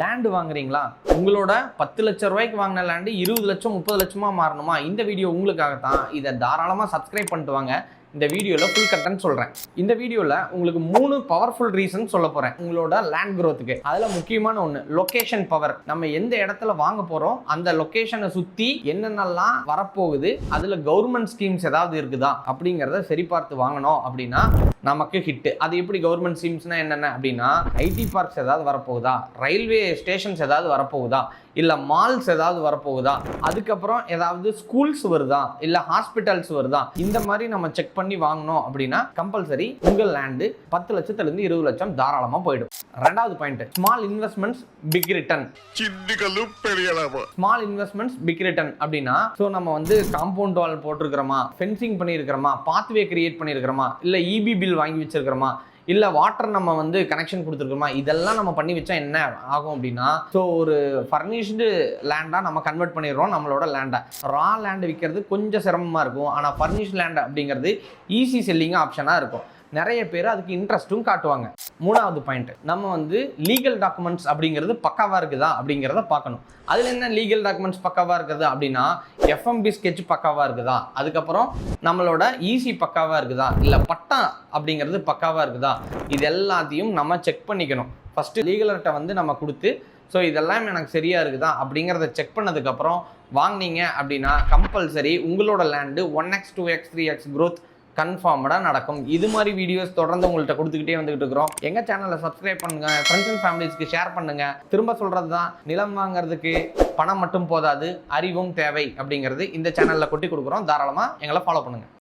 Land வாங்குறீங்களா? உங்களோட 10 லட்சம் ரூபாய்க்கு வாங்கின லேண்டு 20 லட்சம் 30 லட்சமா மாறணுமா? இந்த வீடியோ உங்களுக்காக தான். இதை தாராளமாக சப்ஸ்கிரைப் பண்ணிட்டு வாங்க. இந்த வீடியோவில் ஃபுல் கண்டென்ட் சொல்கிறேன். இந்த வீடியோவில் உங்களுக்கு 3 பவர்ஃபுல் ரீசன் சொல்ல போகிறேன் உங்களோட லேண்ட் க்ரோத்துக்கு. அதில் முக்கியமான ஒன்று லொக்கேஷன் பவர். நம்ம எந்த இடத்துல வாங்க போகிறோம், அந்த லொக்கேஷனை சுற்றி என்னென்னலாம் வரப்போகுது, அதில் கவர்மெண்ட் ஸ்கீம்ஸ் ஏதாவது இருக்குதா அப்படிங்கிறத சரி பார்த்து வாங்கணும் அப்படின்னா நமக்கு ஹிட்டு. அது எப்படி கவர்மெண்ட் ஸ்கீம்ஸ்னால் என்னென்ன அப்படின்னா, ஐடி பார்க்ஸ் ஏதாவது வரப்போகுதா, ரயில்வே ஸ்டேஷன்ஸ் ஏதாவது வரப்போகுதா, இல்லை மால்ஸ் ஏதாவது வரப்போகுதா, அதுக்கப்புறம் ஏதாவது ஸ்கூல்ஸ் வருதா, இல்லை ஹாஸ்பிட்டல்ஸ் வருதா, இந்த மாதிரி நம்ம செக் பண்ணி வாங்கணும் அப்படின்னா கம்பல்சரி உங்கள் லேண்டு 10 லட்சத்துலேருந்து 20 லட்சம் தாராளமாக போயிடும். ரெண்டாவது point, small investments big return. Small investments big return அப்படின்னா, ஸோ நம்ம வந்து காம்பவுண்ட் வால் போட்டிருக்கிறோமா, ஃபென்சிங் பண்ணியிருக்கிறோமா, பாத்வே கிரியேட் பண்ணியிருக்கிறோமா, இல்லை இபி பில் வாங்கி வச்சிருக்கிறோமா, இல்லை வாட்டர் நம்ம வந்து கனெக்ஷன் கொடுத்துருக்கோமா, இதெல்லாம் நம்ம பண்ணி வச்சா என்ன ஆகும் அப்படின்னா, ஸோ ஒரு ஃபர்னிஷ்டு லேண்டாக நம்ம கன்வெர்ட் பண்ணிடுறோம் நம்மளோட லேண்டை. ரா லேண்டு விற்கிறது கொஞ்சம் சிரமமாக இருக்கும், ஆனால் ஃபர்னிஷ்டு லேண்ட் அப்படிங்கிறது ஈஸி செல்லிங் ஆப்ஷனாக இருக்கும். நிறைய பேர் அதுக்கு இன்ட்ரெஸ்ட்டும் காட்டுவாங்க. மூணாவது பாயிண்ட், நம்ம வந்து லீகல் டாக்குமெண்ட்ஸ் அப்படிங்கிறது பக்காவாக இருக்குதா அப்படிங்கிறத பார்க்கணும். அதில் என்ன லீகல் டாக்குமெண்ட்ஸ் பக்காவாக இருக்குது அப்படின்னா, எஃப்எம்பி ஸ்கெட்ச் பக்காவாக இருக்குதா, அதுக்கப்புறம் நம்மளோட ஈசி பக்காவாக இருக்குதா, இல்லை பட்டா அப்படிங்கிறது பக்காவாக இருக்குதா, இது எல்லாத்தையும் நம்ம செக் பண்ணிக்கணும். ஃபஸ்ட்டு லீகலர்கிட்ட வந்து நம்ம கொடுத்து, ஸோ இதெல்லாம் எனக்கு சரியாக இருக்குதா அப்படிங்கிறத செக் பண்ணதுக்கப்புறம் வாங்கினீங்க அப்படின்னா கம்பல்சரி உங்களோட land 1x 2x 3x growth கன்ஃபார்மடாக நடக்கும். இது மாதிரி வீடியோஸ் தொடர்ந்து உங்கள்கிட்ட கொடுத்துக்கிட்டே வந்துகிட்டு இருக்கிறோம். எங்கள் சேனலை சப்ஸ்கிரைப் பண்ணுங்க, ஃப்ரெண்ட்ஸ் அண்ட் ஃபேமிலிஸ்க்கு ஷேர் பண்ணுங்க. திரும்ப சொல்கிறது தான், நிலம் வாங்குறதுக்கு பணம் மட்டும் போதாது, அறிவும் தேவை அப்படிங்கிறது இந்த சேனலில் கொட்டி கொடுக்குறோம். தாராளமாக எங்களை ஃபாலோ பண்ணுங்கள்.